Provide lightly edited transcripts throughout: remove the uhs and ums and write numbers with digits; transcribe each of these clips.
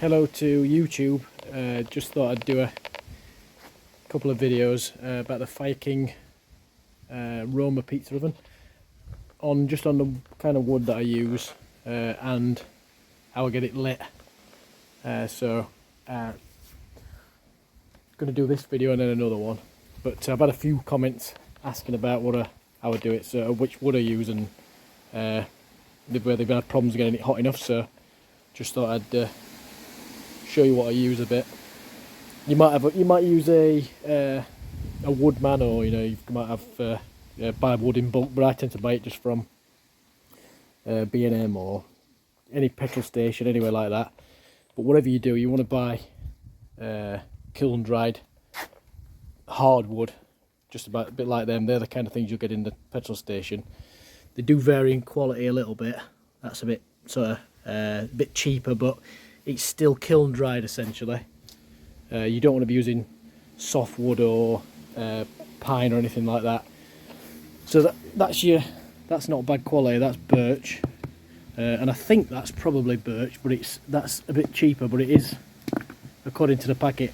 hello to YouTube. Just thought I'd do a couple of videos about the Fire King Roma pizza oven, on the kind of wood that I use and how I get it lit. Going to do this video and then another one, but I've had a few comments asking about how I do it, so which wood I use, and where they've had problems getting it hot enough. So just thought I'd show you what I use a bit. You might use a woodman, or you might have buy wood in bulk, but I tend to buy it just from B&M or any petrol station, anywhere like that. But whatever you do, you want to buy kiln dried hardwood, just about a bit like them. They're the kind of things you'll get in the petrol station. They do vary in quality a little bit. That's a bit sort of a bit cheaper, but it's still kiln dried essentially. You don't want to be using softwood or pine or anything like that. So that's not bad quality. That's birch, and I think that's probably birch, but that's a bit cheaper. But it is, according to the packet,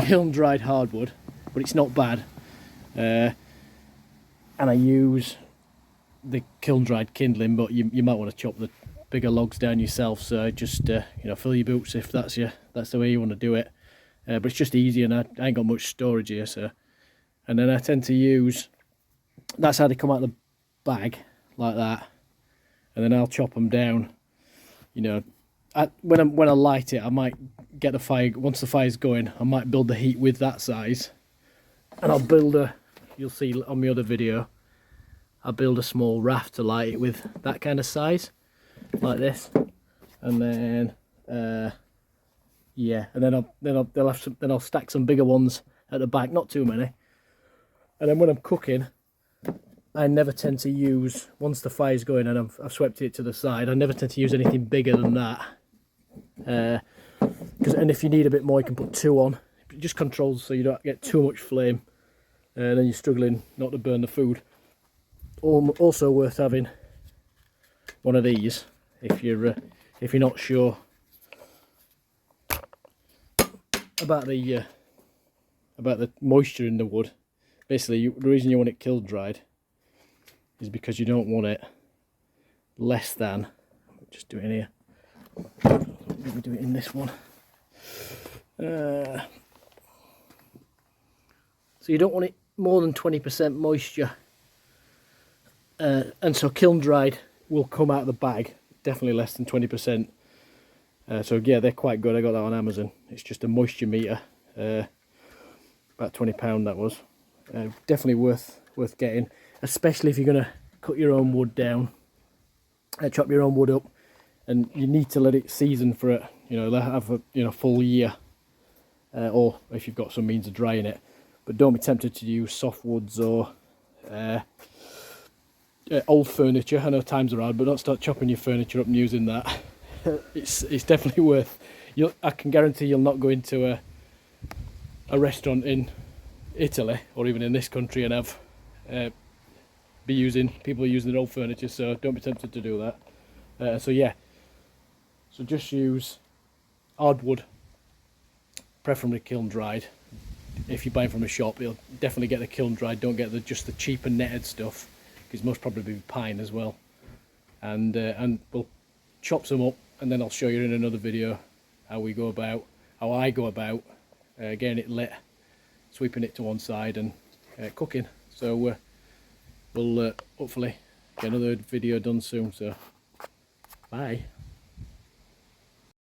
kiln dried hardwood, but it's not bad. And I use the kiln dried kindling, but you might want to chop the bigger logs down yourself. So just fill your boots if that's the way you want to do it. But it's just easy, and I ain't got much storage here. So, and then I tend to use, that's how they come out of the bag, like that. And then I'll chop them down. When I light it, I might get the fire. Once the fire's going, I might build the heat with that size, and I'll build you'll see on my other video, I'll build a small raft to light it with, that kind of size, like this. And then yeah, and then I'll stack some bigger ones at the back, not too many. And then when I'm cooking, I never tend to use, once the fire's going and I've swept it to the side, I never tend to use anything bigger than that. And if you need a bit more, you can put two on. It just controls so you don't get too much flame, and then you're struggling not to burn the food. Also worth having one of these if you're not sure about the moisture in the wood. Basically, the reason you want it kiln dried is because you don't want it less than, just do it in here, maybe do it in this one. So you don't want it more than 20% moisture, and so kiln dried will come out of the bag definitely less than 20%. So yeah, they're quite good. I got that on Amazon. It's just a moisture meter, about £20 that was. Definitely worth getting, especially if you're going to cut your own wood down, chop your own wood up, and you need to let it season for it. Have a full year, or if you've got some means of drying it. But don't be tempted to use softwoods or old furniture. I know times are hard, but don't start chopping your furniture up and using that. It's definitely worth. I can guarantee you'll not go into a restaurant in Italy or even in this country and have people using their old furniture. So don't be tempted to do that. So yeah, so just use hardwood, preferably kiln dried. If you're buying from a shop, you'll definitely get the kiln dried. Don't get just the cheaper netted stuff, because most probably be pine as well. And we'll chop some up, and then I'll show you in another video how I go about getting it lit, sweeping it to one side, and cooking. So we'll hopefully get another video done soon. So bye.